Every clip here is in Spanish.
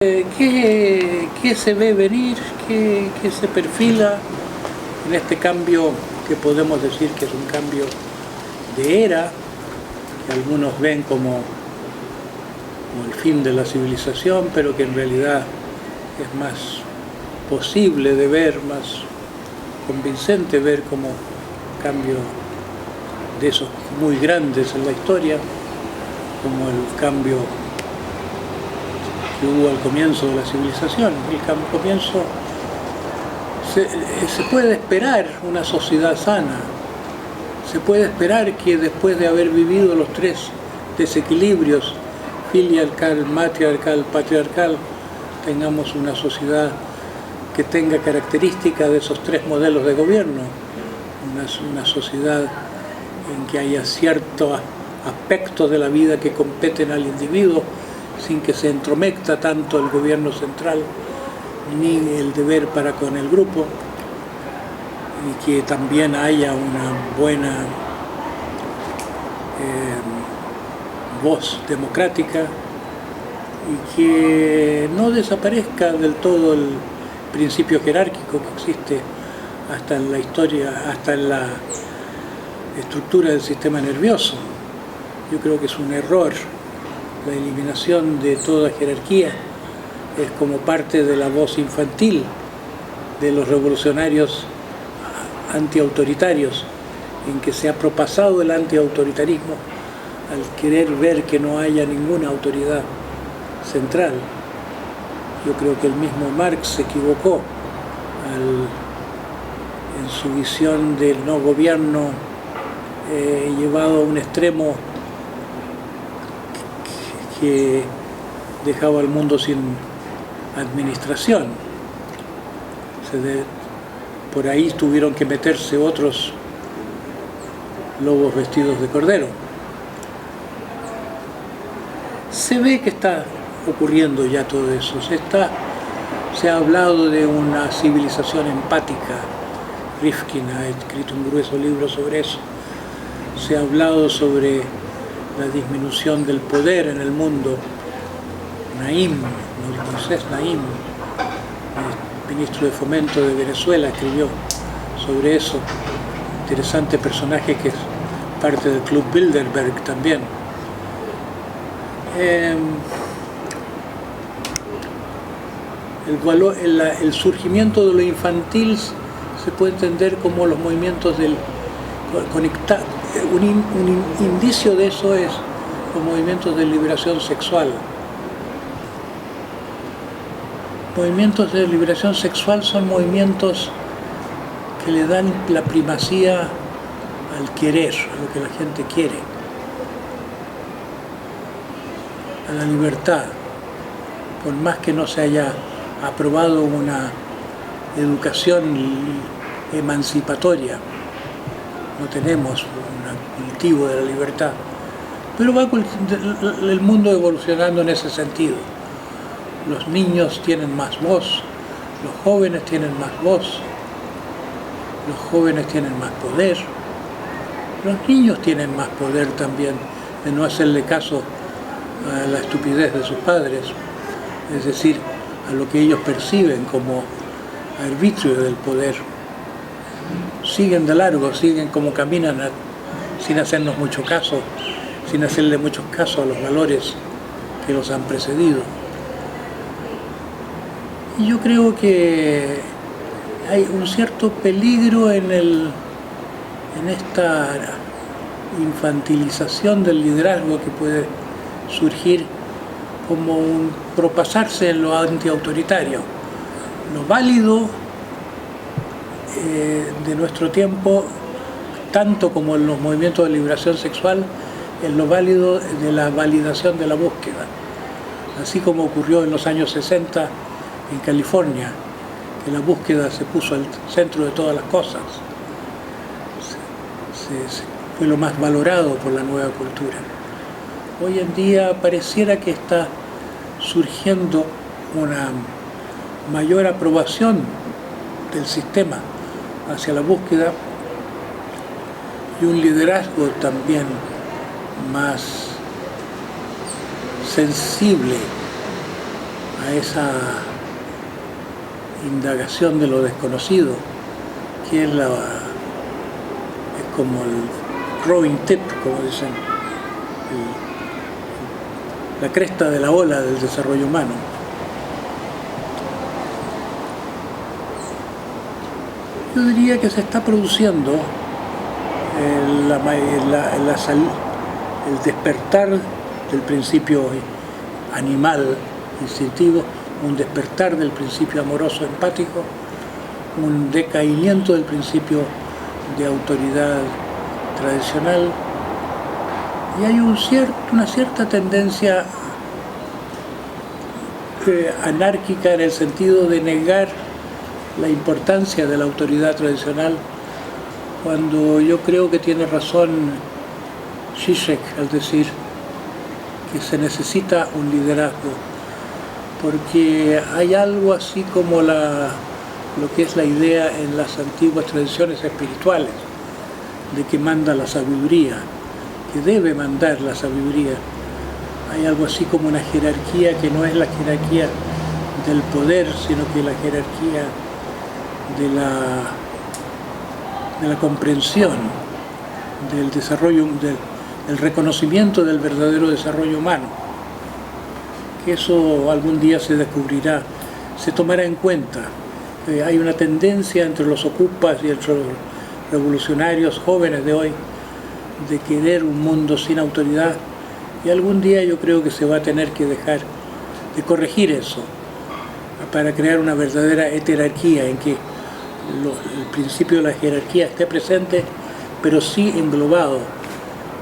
¿Qué se ve venir? ¿Qué se perfila en este cambio que podemos decir que es un cambio de era, que algunos ven como el fin de la civilización, pero que en realidad es más posible de ver, más convincente ver como cambio de esos muy grandes en la historia, como el cambio que hubo al comienzo de la civilización. El comienzo se puede esperar una sociedad sana, se puede esperar que después de haber vivido los tres desequilibrios, filial, matriarcal, patriarcal, tengamos una sociedad que tenga características de esos tres modelos de gobierno, una sociedad en que haya ciertos aspectos de la vida que competen al individuo, sin que se entrometa tanto el gobierno central ni el deber para con el grupo, y que también haya una buena voz democrática y que no desaparezca del todo el principio jerárquico que existe hasta en la historia, hasta en la estructura del sistema nervioso. Yo creo que es un error. La eliminación de toda jerarquía es como parte de la voz infantil de los revolucionarios antiautoritarios, en que se ha propasado el antiautoritarismo al querer ver que no haya ninguna autoridad central. Yo creo que el mismo Marx se equivocó en su visión del no gobierno llevado a un extremo que dejaba al mundo sin administración. Por ahí tuvieron que meterse otros lobos vestidos de cordero. Se ve que está ocurriendo ya todo eso. Se ha hablado de una civilización empática. Rifkin ha escrito un grueso libro sobre eso. Se ha hablado sobre la disminución del poder en el mundo. Moisés Naim, ministro de Fomento de Venezuela, escribió sobre eso. Interesante personaje que es parte del Club Bilderberg también. El surgimiento de lo infantil se puede entender como los movimientos del conectar. Un indicio de eso es los movimientos de liberación sexual. Movimientos de liberación sexual son movimientos que le dan la primacía al querer, a lo que la gente quiere, a la libertad, por más que no se haya aprobado una educación emancipatoria. No tenemos un cultivo de la libertad, pero va el mundo evolucionando en ese sentido. Los niños tienen más voz, los jóvenes tienen más voz, los jóvenes tienen más poder, los niños tienen más poder también de no hacerle caso a la estupidez de sus padres, es decir, a lo que ellos perciben como arbitrio del poder. Siguen de largo, siguen como caminan sin hacernos mucho caso, sin hacerle mucho caso a los valores que los han precedido. Y yo creo que hay un cierto peligro en esta infantilización del liderazgo que puede surgir como un propasarse en lo antiautoritario. Lo válido de nuestro tiempo, tanto como en los movimientos de liberación sexual, es lo válido de la validación de la búsqueda. Así como ocurrió en los años 60 en California, que la búsqueda se puso al centro de todas las cosas. Fue lo más valorado por la nueva cultura. Hoy en día pareciera que está surgiendo una mayor aprobación del sistema hacia la búsqueda y un liderazgo también más sensible a esa indagación de lo desconocido, que es como el growing tip, como dicen, la cresta de la ola del desarrollo humano. Yo diría que se está produciendo el despertar del principio animal, instintivo, un despertar del principio amoroso, empático, un decaimiento del principio de autoridad tradicional, y hay una cierta tendencia anárquica en el sentido de negar la importancia de la autoridad tradicional, cuando yo creo que tiene razón Zizek al decir que se necesita un liderazgo, porque hay algo así como lo que es la idea en las antiguas tradiciones espirituales, de que manda la sabiduría, que debe mandar la sabiduría. Hay algo así como una jerarquía que no es la jerarquía del poder, sino que la jerarquía de la comprensión, del desarrollo, del reconocimiento del verdadero desarrollo humano. Que eso algún día se descubrirá, se tomará en cuenta. Hay una tendencia entre los ocupas y entre los revolucionarios jóvenes de hoy de querer un mundo sin autoridad, y algún día yo creo que se va a tener que dejar de corregir eso para crear una verdadera heterarquía en que el principio de la jerarquía esté presente, pero sí englobado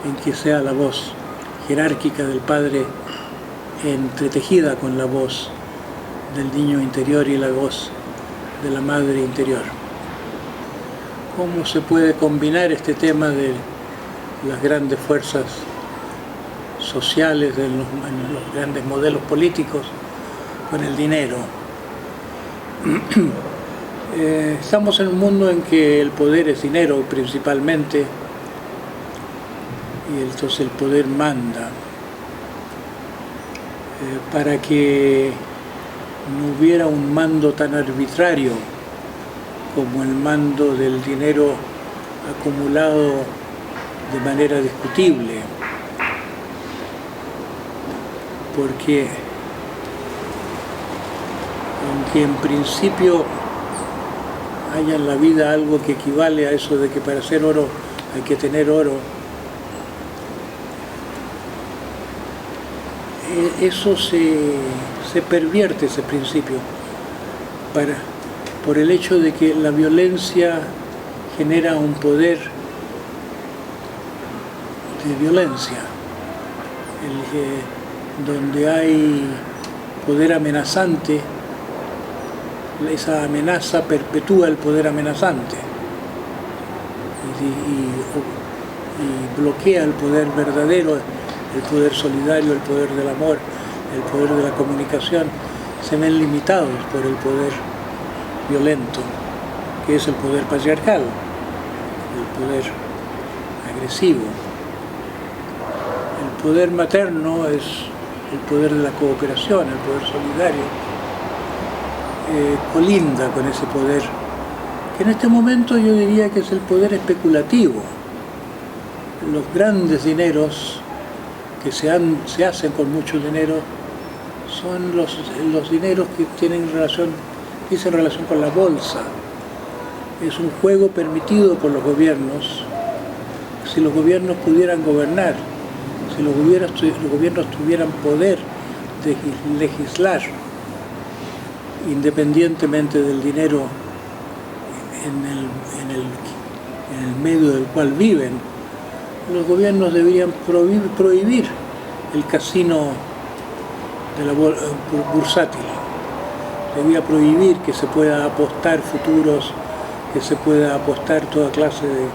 en que sea la voz jerárquica del padre entretejida con la voz del niño interior y la voz de la madre interior. ¿Cómo se puede combinar este tema de las grandes fuerzas sociales, de los grandes modelos políticos, con el dinero? Estamos en un mundo en que el poder es dinero principalmente, y entonces el poder manda. Para que no hubiera un mando tan arbitrario como el mando del dinero acumulado de manera discutible, porque aunque en principio haya en la vida algo que equivale a eso de que para hacer oro hay que tener oro, eso se pervierte, ese principio, por el hecho de que la violencia genera un poder de violencia, donde hay poder amenazante, esa amenaza perpetúa el poder amenazante y bloquea el poder verdadero, el poder solidario, el poder del amor, el poder de la comunicación. Se ven limitados por el poder violento, que es el poder patriarcal, el poder agresivo. El poder materno es el poder de la cooperación, el poder solidario. Colinda con ese poder, que en este momento yo diría que es el poder especulativo. Los grandes dineros que se hacen con mucho dinero son los dineros que tienen relación con la bolsa. Es un juego permitido por los gobiernos. Si los gobiernos pudieran gobernar, si los gobiernos tuvieran poder de legislar independientemente del dinero en el medio del cual viven, los gobiernos deberían prohibir el casino de la bursátil. Debería prohibir que se pueda apostar futuros, que se pueda apostar toda clase de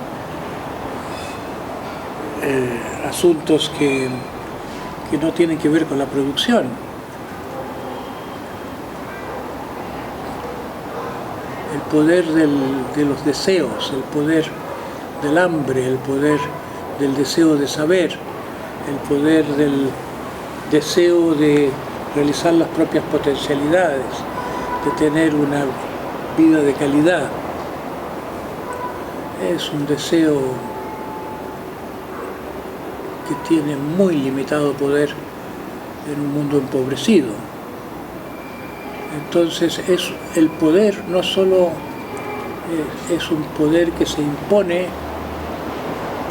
asuntos que no tienen que ver con la producción. El poder de los deseos, el poder del hambre, el poder del deseo de saber, el poder del deseo de realizar las propias potencialidades, de tener una vida de calidad. Es un deseo que tiene muy limitado poder en un mundo empobrecido. Entonces el poder no solo es un poder que se impone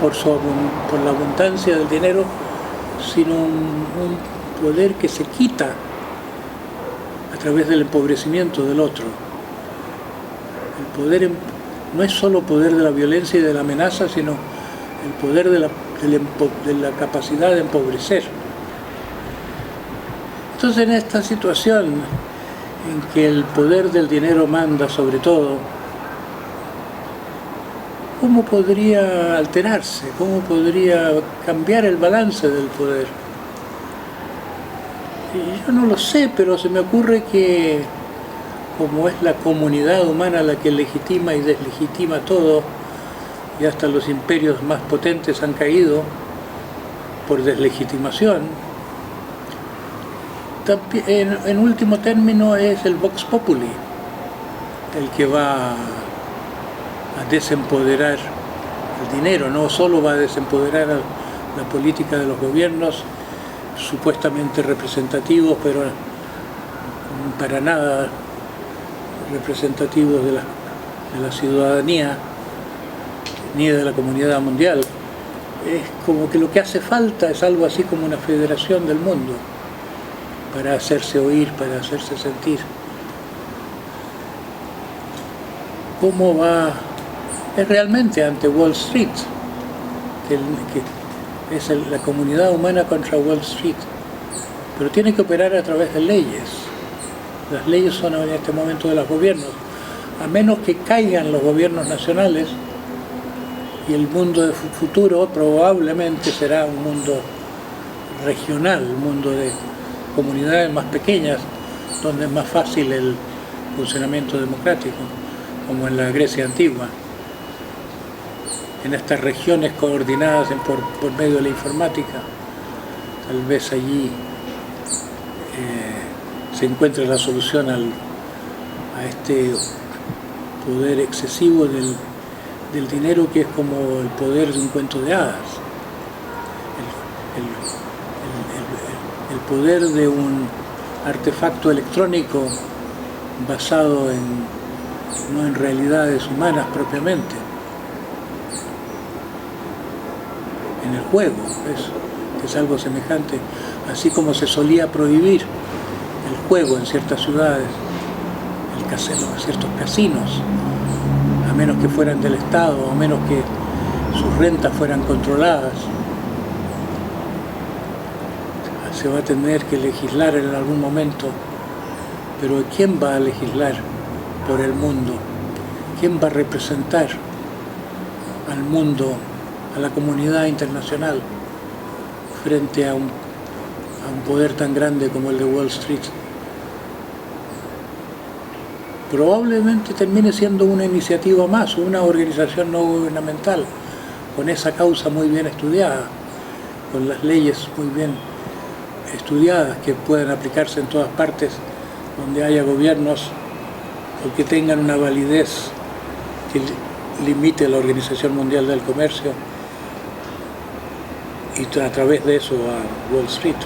por la abundancia del dinero, sino un poder que se quita a través del empobrecimiento del otro. El poder no es solo poder de la violencia y de la amenaza, sino el poder de la capacidad de empobrecer. Entonces, en esta situación en que el poder del dinero manda sobre todo, ¿cómo podría alterarse? ¿Cómo podría cambiar el balance del poder? Y yo no lo sé, pero se me ocurre que, como es la comunidad humana la que legitima y deslegitima todo, y hasta los imperios más potentes han caído por deslegitimación, en último término es el Vox Populi el que va a desempoderar el dinero, no solo va a desempoderar la política de los gobiernos supuestamente representativos, pero para nada representativos de la ciudadanía ni de la comunidad mundial. Es como que lo que hace falta es algo así como una federación del mundo para hacerse oír, para hacerse sentir. ¿Cómo va? Es realmente ante Wall Street, que es la comunidad humana contra Wall Street, pero tiene que operar a través de leyes. Las leyes son en este momento de los gobiernos, a menos que caigan los gobiernos nacionales, y el mundo de futuro probablemente será un mundo regional, un mundo de comunidades más pequeñas, donde es más fácil el funcionamiento democrático, como en la Grecia antigua. En estas regiones coordinadas por medio de la informática, tal vez allí se encuentre la solución a este poder excesivo del dinero, que es como el poder de un cuento de hadas, el poder de un artefacto electrónico basado no en realidades humanas propiamente, en el juego, que es algo semejante, así como se solía prohibir el juego en ciertas ciudades, ciertos casinos, a menos que fueran del Estado, a menos que sus rentas fueran controladas. Se va a tener que legislar en algún momento, pero ¿quién va a legislar por el mundo? ¿Quién va a representar al mundo, a la comunidad internacional, frente a un poder tan grande como el de Wall Street? Probablemente termine siendo una iniciativa más, una organización no gubernamental, con esa causa muy bien estudiada, con las leyes muy bien estudiadas que puedan aplicarse en todas partes donde haya gobiernos o que tengan una validez que limite la Organización Mundial del Comercio, y a través de eso a Wall Street.